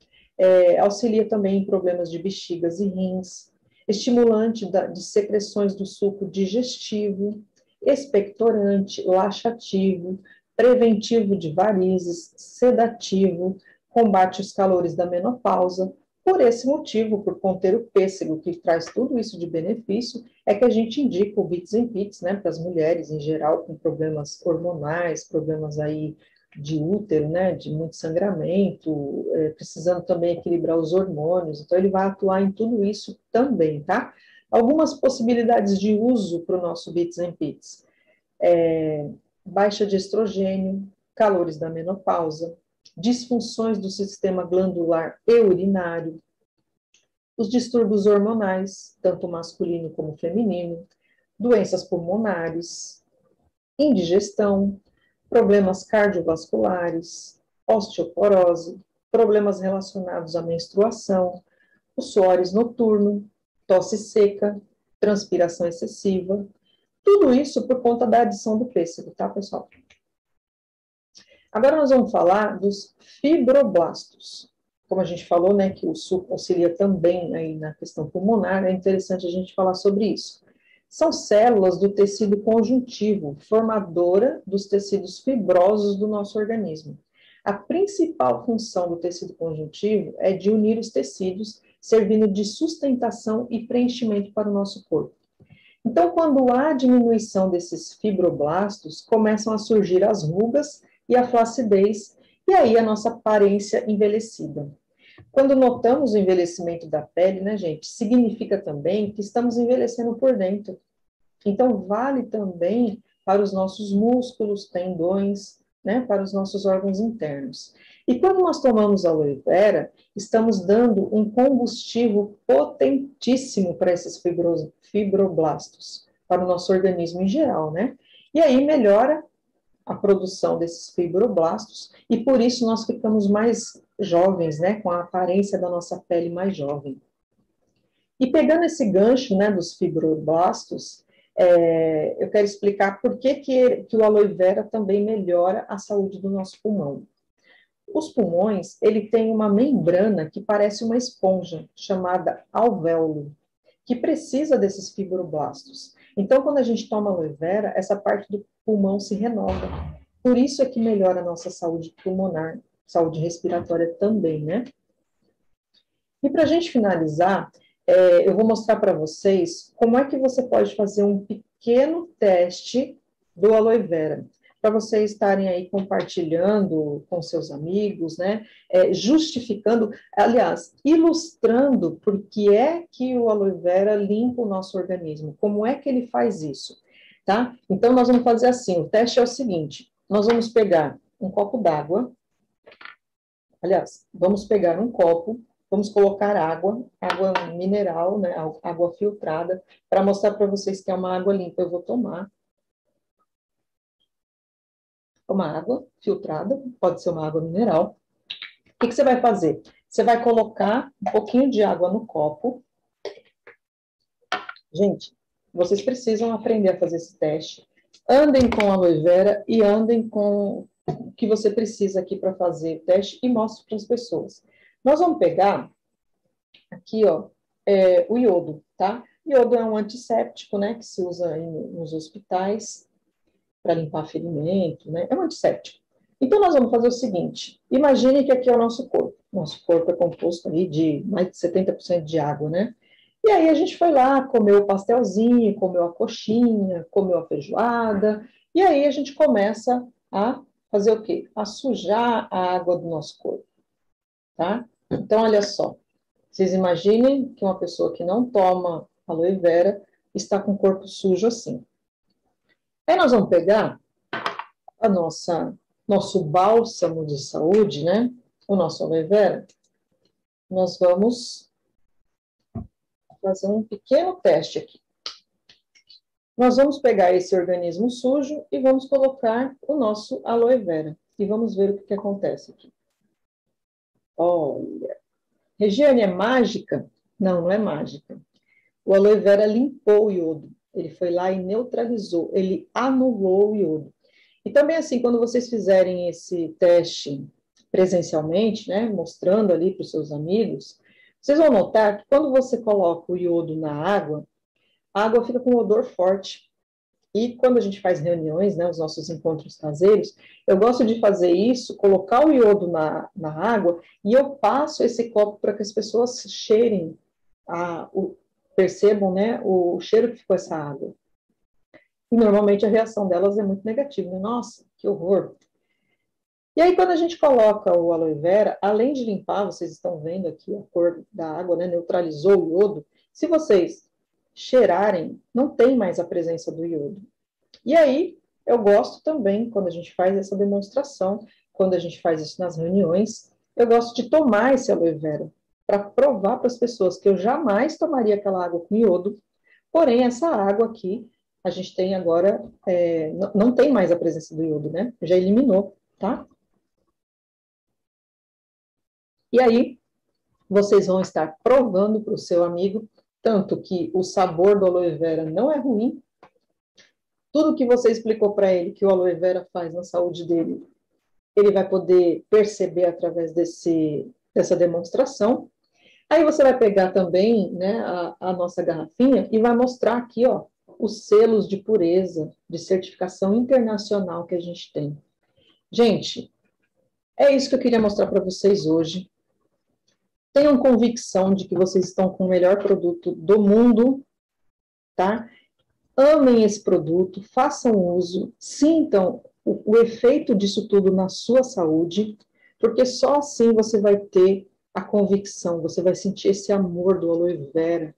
auxilia também em problemas de bexigas e rins, estimulante de secreções do suco digestivo, expectorante, laxativo, preventivo de varizes, sedativo, combate os calores da menopausa. Por esse motivo, por conter o pêssego, que traz tudo isso de benefício, é que a gente indica o Beets and Pits, né, para as mulheres em geral com problemas hormonais, problemas aí de útero, né, de muito sangramento, precisando também equilibrar os hormônios, então ele vai atuar em tudo isso também, tá? Algumas possibilidades de uso para o nosso Beets and Pits: baixa de estrogênio, calores da menopausa, disfunções do sistema glandular e urinário, os distúrbios hormonais, tanto masculino como feminino, doenças pulmonares, indigestão, problemas cardiovasculares, osteoporose, problemas relacionados à menstruação, o suores noturno, tosse seca, transpiração excessiva, tudo isso por conta da adição do pêssego, tá, pessoal? Agora nós vamos falar dos fibroblastos. Como a gente falou, né, que o suco auxilia também aí na questão pulmonar, é interessante a gente falar sobre isso. São células do tecido conjuntivo, formadora dos tecidos fibrosos do nosso organismo. A principal função do tecido conjuntivo é de unir os tecidos, servindo de sustentação e preenchimento para o nosso corpo. Então, quando há diminuição desses fibroblastos, começam a surgir as rugas e a flacidez, e aí a nossa aparência envelhecida. Quando notamos o envelhecimento da pele, né, gente, significa também que estamos envelhecendo por dentro. Então, vale também para os nossos músculos, tendões, né, para os nossos órgãos internos. E quando nós tomamos aloe vera, estamos dando um combustível potentíssimo para esses fibroblastos, para o nosso organismo em geral, né? E aí melhora a produção desses fibroblastos, e por isso nós ficamos mais jovens, né, com a aparência da nossa pele mais jovem. E pegando esse gancho, né, dos fibroblastos, eu quero explicar por que o aloe vera também melhora a saúde do nosso pulmão. Os pulmões, ele tem uma membrana que parece uma esponja, chamada alvéolo, que precisa desses fibroblastos. Então, quando a gente toma aloe vera, essa parte do pulmão se renova. Por isso é que melhora a nossa saúde pulmonar, saúde respiratória também, né? E para a gente finalizar, eu vou mostrar para vocês como é que você pode fazer um pequeno teste do aloe vera, para vocês estarem aí compartilhando com seus amigos, né? Justificando, aliás, ilustrando por que é que o aloe vera limpa o nosso organismo, como é que ele faz isso, tá? Então, nós vamos fazer assim, o teste é o seguinte, nós vamos pegar um copo d'água, aliás, vamos pegar um copo, vamos colocar água mineral, né, água filtrada, para mostrar para vocês que é uma água limpa. Eu vou tomar uma água filtrada, pode ser uma água mineral. O que você vai fazer? Você vai colocar um pouquinho de água no copo. Gente, vocês precisam aprender a fazer esse teste. Andem com a aloe vera e andem com o que você precisa aqui para fazer o teste e mostre para as pessoas. Nós vamos pegar aqui, ó, o iodo, tá? Iodo é um antisséptico, né, que se usa nos hospitais para limpar ferimento, né? É um antisséptico. Então, nós vamos fazer o seguinte, imagine que aqui é o nosso corpo. Nosso corpo é composto aí de mais de 70% de água, né? E aí a gente foi lá, comeu o pastelzinho, comeu a coxinha, comeu a feijoada, e aí a gente começa a fazer o quê? A sujar a água do nosso corpo, tá? Então, olha só, vocês imaginem que uma pessoa que não toma aloe vera está com o corpo sujo assim. Aí nós vamos pegar a nosso bálsamo de saúde, né? O nosso aloe vera. Nós vamos fazer um pequeno teste aqui. Nós vamos pegar esse organismo sujo e vamos colocar o nosso aloe vera. E vamos ver o que acontece aqui. Olha. Regiane, é mágica? Não, não é mágica. O aloe vera limpou o iodo. Ele foi lá e neutralizou. Ele anulou o iodo. E também assim, quando vocês fizerem esse teste presencialmente, né, mostrando ali para os seus amigos, vocês vão notar que quando você coloca o iodo na água, a água fica com um odor forte. E quando a gente faz reuniões, né, os nossos encontros caseiros, eu gosto de fazer isso, colocar o iodo na água e eu passo esse copo para que as pessoas cheirem, percebam, né, o cheiro que ficou essa água. E normalmente a reação delas é muito negativa, né? Nossa, que horror. E aí quando a gente coloca o aloe vera, além de limpar, vocês estão vendo aqui a cor da água, né, neutralizou o iodo, se vocês cheirarem, não tem mais a presença do iodo. E aí, eu gosto também, quando a gente faz essa demonstração, quando a gente faz isso nas reuniões, eu gosto de tomar esse aloe vera, para provar para as pessoas que eu jamais tomaria aquela água com iodo, porém, essa água aqui, a gente tem agora, não tem mais a presença do iodo, né? Já eliminou, tá? E aí, vocês vão estar provando para o seu amigo, tanto que o sabor do aloe vera não é ruim, tudo que você explicou para ele que o aloe vera faz na saúde dele, ele vai poder perceber através dessa demonstração. Aí você vai pegar também, né, a nossa garrafinha e vai mostrar aqui, ó, os selos de pureza, de certificação internacional que a gente tem. Gente, é isso que eu queria mostrar para vocês hoje. Tenham convicção de que vocês estão com o melhor produto do mundo, tá? amem esse produto, façam uso, sintam o efeito disso tudo na sua saúde, porque só assim você vai ter a convicção, você vai sentir esse amor do aloe vera,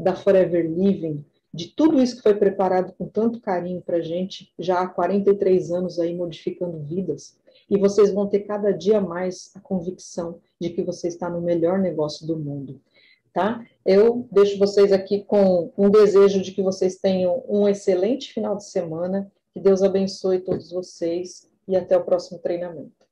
da Forever Living, de tudo isso que foi preparado com tanto carinho para a gente, já há 43 anos aí modificando vidas, e vocês vão ter cada dia mais a convicção de que você está no melhor negócio do mundo, tá? Eu deixo vocês aqui com um desejo de que vocês tenham um excelente final de semana, que Deus abençoe todos vocês e até o próximo treinamento.